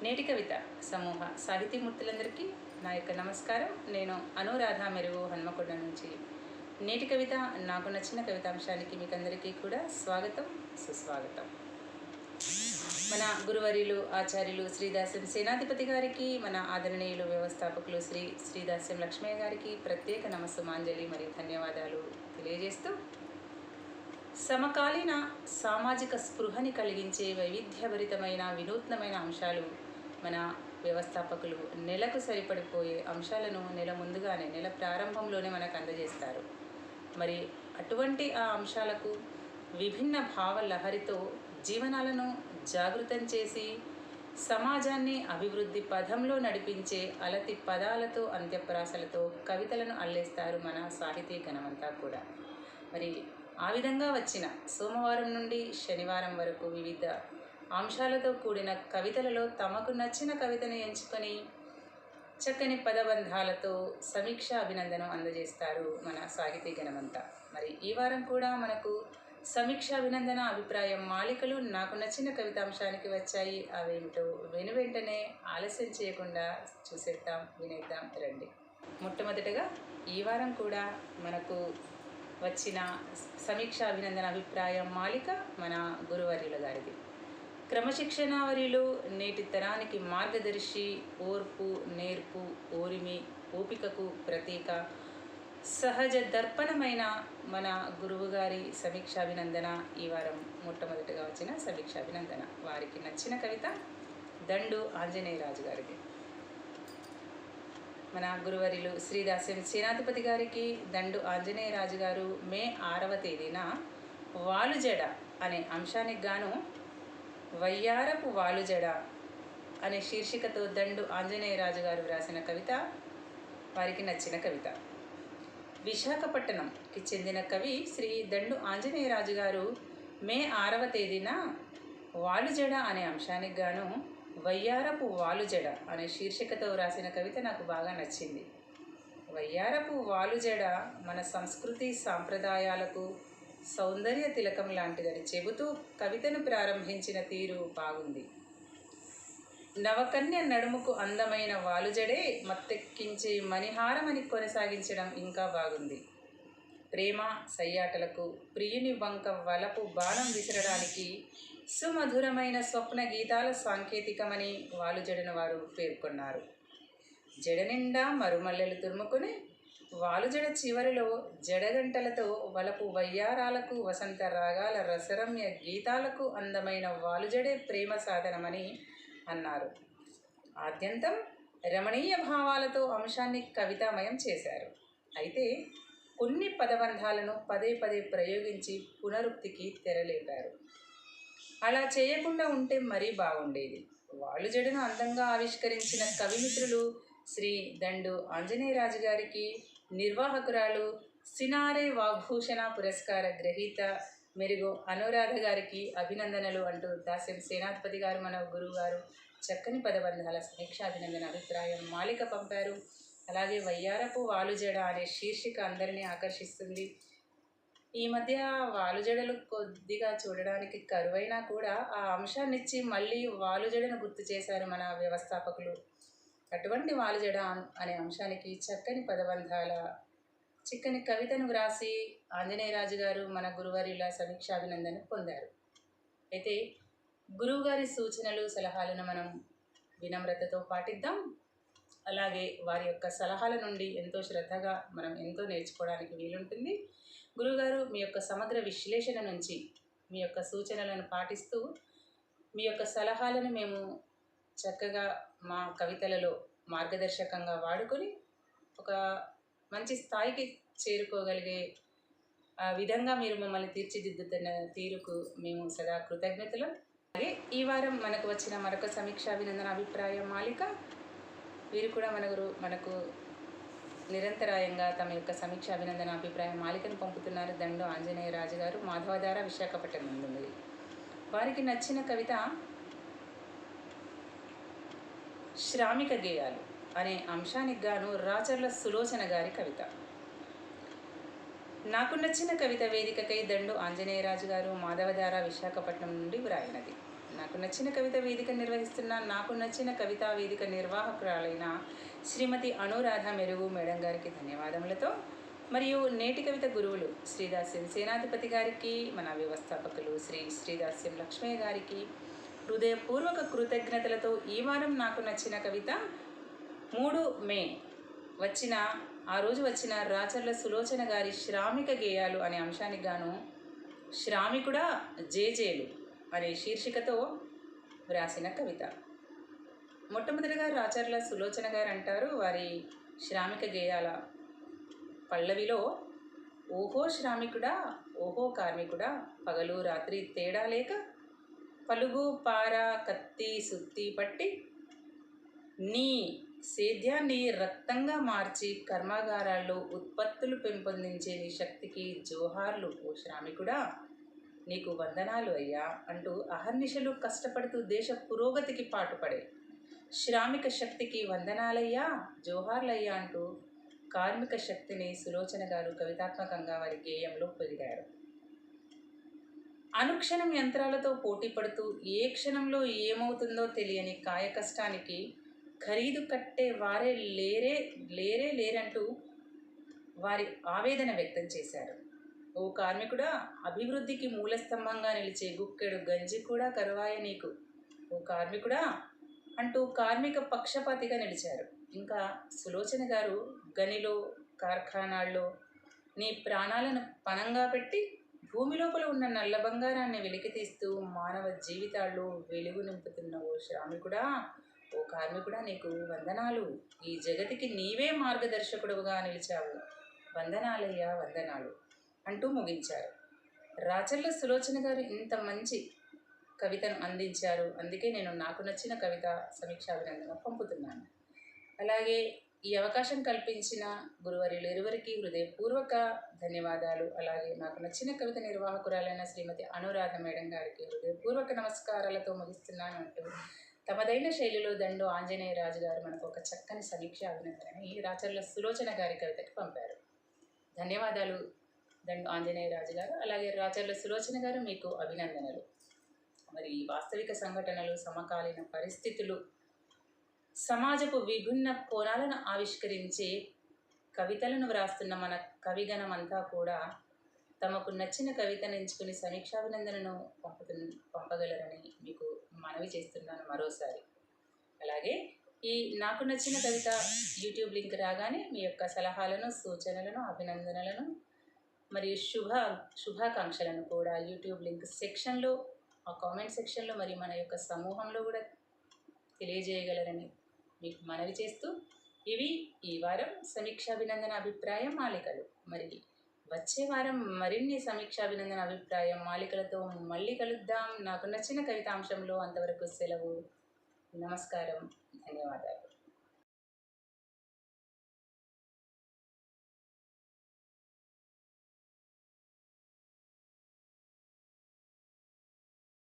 నేటి కవిత సమూహ సాహితీమూర్తులందరికీ నా యొక్క నమస్కారం. నేను అనురాధ మెరుగు హన్మకొండ నుంచి. నేటి కవిత నాకు నచ్చిన కవితాంశానికి మీకందరికీ కూడా స్వాగతం, సుస్వాగతం. మన గురువర్యులు ఆచార్యులు శ్రీదాస్యం సేనాధిపతి గారికి, మన ఆదరణీయులు వ్యవస్థాపకులు శ్రీదాస్యం లక్ష్మయ్య గారికి ప్రత్యేక నమస్సుమాంజలి మరియు ధన్యవాదాలు తెలియజేస్తూ, సమకాలీన సామాజిక స్పృహని కలిగించే వైవిధ్యభరితమైన వినూత్నమైన అంశాలు మన వ్యవస్థాపకులు నెలకు సరిపడిపోయే అంశాలను నెల ముందుగానే, నెల ప్రారంభంలోనే మనకు అందజేస్తారు. మరి అటువంటి ఆ అంశాలకు విభిన్న భావ లహరితో జీవనాలను జాగృతం చేసి సమాజాన్ని అభివృద్ధి పదంలో నడిపించే అలతి పదాలతో, అంత్యప్రాసలతో కవితలను అల్లేస్తారు మన సాహితీ గణమంతా కూడా. మరి ఆ విధంగా వచ్చిన సోమవారం నుండి శనివారం వరకు వివిధ అంశాలతో కూడిన కవితలలో తమకు నచ్చిన కవితను ఎంచుకొని చక్కని పదబంధాలతో సమీక్ష అభినందనం అందజేస్తారు మన సాహితీ గణమంతా. మరి ఈ వారం కూడా మనకు సమీక్ష అభినందన అభిప్రాయం మాలికలు నాకు నచ్చిన కవితాంశానికి వచ్చాయి. అవేమిటో వెంటనే ఆలస్యం చేయకుండా చూసేద్దాం, వినేద్దాం రండి. మొట్టమొదటగా ఈ వారం కూడా మనకు వచ్చిన సమీక్ష అభినందన అభిప్రాయం మాలిక మన గురువర్యుల గారిది. క్రమశిక్షణావరిలో నేటి తరానికి మార్గదర్శి, ఓర్పు, నేర్పు, ఓరిమి, ఓపికకు ప్రతీక, సహజ దర్పణమైన మన గురువుగారి సమీక్షాభినందన ఈ వారం మొట్టమొదటిగా వచ్చిన సమీక్షాభినందన. వారికి నచ్చిన కవిత దండు ఆంజనేయరాజు గారిది. మన గురువర్యులు శ్రీదాస్యం సేనాధిపతి గారికి దండు ఆంజనేయరాజు గారు మే 6వ తేదీన వాలుజడ అనే అంశానికి గాను వయ్యారపు వాలుజడ అనే శీర్షికతో దండు ఆంజనేయరాజు గారు వ్రాసిన కవిత వారికి నచ్చిన కవిత. విశాఖపట్నంకి చెందిన కవి శ్రీ దండు ఆంజనేయరాజు గారు మే 6వ తేదీన వాలుజడ అనే అంశానికి గాను వయ్యారపు వాలుజడ అనే శీర్షికతో వ్రాసిన కవిత నాకు బాగా నచ్చింది. వయ్యారపు వాలుజడ మన సంస్కృతి సాంప్రదాయాలకు సౌందర్య తిలకం లాంటిదని చెబుతూ కవితను ప్రారంభించిన తీరు బాగుంది. నవకన్య నడుముకు అందమైన వాలుజడే మత్తెక్కించే మణిహారమని కొనసాగించడం ఇంకా బాగుంది. ప్రేమ సయ్యాటలకు, ప్రియుని వంక వలపు బాణం విసరడానికి సుమధురమైన స్వప్న గీతాల సాంకేతికమని వాలుజడను వారు పేర్కొన్నారు. జడ నిండా మరుమల్లెలు తురుముకుని వాలుజడ చివరిలో జడగంటలతో వలపు వయ్యారాలకు, వసంత రాగాల రసరమ్య గీతాలకు అందమైన వాలుజడే ప్రేమ సాధనమని అన్నారు. ఆద్యంతం రమణీయ భావాలతో అంశాన్ని కవితామయం చేశారు. అయితే కొన్ని పదబంధాలను పదే పదే ప్రయోగించి పునరుక్తికి తెరలేపారు. అలా చేయకుండా ఉంటే మరీ బాగుండేది. వాలుజడను అందంగా ఆవిష్కరించిన కవిమిత్రులు శ్రీ దండు ఆంజనేయరాజు గారికి, నిర్వాహకురాలు సినారే వాగ్భూషణ పురస్కార గ్రహీత మెరుగు అనురాధ గారికి అభినందనలు అంటూ దాస్యం సేనాధిపతి గారు మన గురువు గారు చక్కని పదబంధాల సమీక్ష అభినందన అభిప్రాయం మాలిక పంపారు. అలాగే వయ్యారపు వాలుజడ అనే శీర్షిక అందరినీ ఆకర్షిస్తుంది. ఈ మధ్య వాలుజడలు కొద్దిగా చూడడానికి కరువైనా కూడా ఆ అంశాన్నిచ్చి మళ్ళీ వాలుజడను గుర్తు చేశారు మన వ్యవస్థాపకులు. అటువంటి వాలుజడ అనే అంశానికి చక్కని పదబంధాల చిక్కని కవితను వ్రాసి ఆంజనేయరాజు గారు మన గురువర్యుల సమీక్షాభినందన పొందారు. అయితే గురువుగారి సూచనలు సలహాలను మనం వినమ్రతతో పాటిద్దాం. అలాగే వారి యొక్క సలహాల నుండి ఎంతో శ్రద్ధగా మనం ఎంతో నేర్చుకోవడానికి వీలుంటుంది. గురువుగారు మీ యొక్క సమగ్ర విశ్లేషణ నుంచి మీ యొక్క సూచనలను పాటిస్తూ మీ యొక్క సలహాలను మేము చక్కగా మా కవితలలో మార్గదర్శకంగా వాడుకొని ఒక మంచి స్థాయికి చేరుకోగలిగే విధంగా మీరు మమ్మల్ని తీర్చిదిద్దుతున్న తీరుకు మేము సదా కృతజ్ఞతలు. అలాగే ఈ వారం మనకు వచ్చిన మరొక సమీక్షాభినందన అభిప్రాయం మాలిక. వీరు కూడా మనకు నిరంతరాయంగా తమ యొక్క సమీక్ష అభినందన అభిప్రాయం మాలికను పంపుతున్నారు. దండు ఆంజనేయరాజు గారు, మాధవధార, విశాఖపట్నం నుండి. వారికి నచ్చిన కవిత శ్రామిక గేయాలు అనే అంశానికి గాను రాచర్ల సులోచన గారి కవిత. నాకు నచ్చిన కవిత వేదికకై దండు ఆంజనేయరాజు గారు, మాధవధార, విశాఖపట్నం నుండి వ్రాయినది. నాకు నచ్చిన కవిత వేదిక నిర్వహిస్తున్న నాకు నచ్చిన కవితా వేదిక నిర్వాహకురాలైన శ్రీమతి అనురాధ మెరుగు మేడం గారికి ధన్యవాదములతో, మరియు నేటి కవిత గురువులు శ్రీదాస్యం సేనాధిపతి గారికి, మన వ్యవస్థాపకులు శ్రీదాస్యం లక్ష్మయ్య గారికి హృదయపూర్వక కృతజ్ఞతలతో ఈ వారం నాకు నచ్చిన కవిత 3 మే ఆ రోజు వచ్చిన రాచర్ల సులోచన గారి శ్రామిక గేయాలు అనే అంశానికి గాను శ్రామికుడా జేజేలు అనే శీర్షికతో వ్రాసిన కవిత. మొట్టమొదటిగా రాచర్ల సులోచన గారు అంటారు వారి శ్రామిక గేయాల పల్లవిలో, ఓహో శ్రామికుడా ఓహో కార్మికుడా, పగలు రాత్రి తేడా లేక పలుగు పార కత్తి సుత్తి పట్టి నీ సేద్యాన్ని రక్తంగా మార్చి కర్మాగారాల్లో ఉత్పత్తులు పెంపొందించే నీ శక్తికి జోహార్లు ఓ శ్రామికుడా, నీకు వందనాలు అయ్యా అంటూ అహర్నిశలు కష్టపడుతూ దేశ పురోగతికి పాటుపడే శ్రామిక శక్తికి వందనాలయ్యా జోహార్లయ్యా అంటూ కార్మిక శక్తిని సులోచన గారు కవితాత్మకంగా వారి గేయంలో పొగిడారు. అనుక్షణం యంత్రాలతో పోటీ పడుతూ ఏ క్షణంలో ఏమవుతుందో తెలియని కాయ కష్టానికి ఖరీదు కట్టే వారే లేరంటూ వారి ఆవేదన వ్యక్తం చేశారు. ఓ కార్మికుడా, అభివృద్ధికి మూలస్తంభంగా నిలిచే గుక్కెడు గంజి కూడా కరువాయ నీకు ఓ కార్మికుడా అంటూ కార్మిక పక్షపాతిగా నిలిచారు. ఇంకా సులోచన గారు గనిలో కార్ఖానాల్లో నీ ప్రాణాలను పణంగా పెట్టి భూమి లోపల ఉన్న నల్ల బంగారాన్ని వెలికితీస్తూ మానవ జీవితాల్లో వెలుగు నింపుతున్న ఓ శ్రామికుడా ఓ కార్మికుడా, నీకు వందనాలు, ఈ జగతికి నీవే మార్గదర్శకుడుగా నిలిచావు, వందనాలయ్యా వందనాలు అంటూ ముగించారు. రాచర్ల సులోచన గారు ఇంత మంచి కవితను అందించారు, అందుకే నేను నాకు నచ్చిన కవిత సమీక్షాభినందన పంపుతున్నాను. అలాగే ఈ అవకాశం కల్పించిన గురువర్యులు ఇరువురికి హృదయపూర్వక ధన్యవాదాలు. అలాగే నాకు నచ్చిన కవిత నిర్వాహకురాలైన శ్రీమతి అనురాధ మేడం గారికి హృదయపూర్వక నమస్కారాలతో ముగిస్తున్నాను అంటూ తమదైన శైలిలో దండు ఆంజనేయ రాజు గారు మనకు ఒక చక్కని సమీక్ష అభినందనని రాచర్ల సులోచన గారి కవితకి పంపారు. ధన్యవాదాలు దండు ఆంజనేయ రాజు గారు. అలాగే రాచర్ల సులోచన గారు మీకు అభినందనలు. మరి వాస్తవిక సంఘటనలు, సమకాలీన పరిస్థితులు, సమాజపు విభిన్న కోణాలను ఆవిష్కరించే కవితలను వ్రాస్తున్న మన కవిగణం అంతా కూడా తమకు నచ్చిన కవితను ఎంచుకుని సమీక్షాభినందనను పంపగలరని మీకు మనవి చేస్తున్నాను మరోసారి. అలాగే ఈ నాకు నచ్చిన కవిత యూట్యూబ్ లింక్ రాగానే మీ యొక్క సలహాలను, సూచనలను, అభినందనలను మరియు శుభాకాంక్షలను కూడా యూట్యూబ్ లింక్ సెక్షన్లో, ఆ కామెంట్ సెక్షన్లో మరియు మన యొక్క సమూహంలో కూడా తెలియజేయగలరని మీకు మనవి చేస్తూ, ఇవి ఈ వారం సమీక్షాభినందన అభిప్రాయ మాలికలు. మరి వచ్చే వారం మరిన్ని సమీక్షాభినందన అభిప్రాయం మాలికలతో మళ్ళీ కలుద్దాం. నాకు నచ్చిన కవితాంశంలో. అంతవరకు సెలవు. నమస్కారం, ధన్యవాదాలు.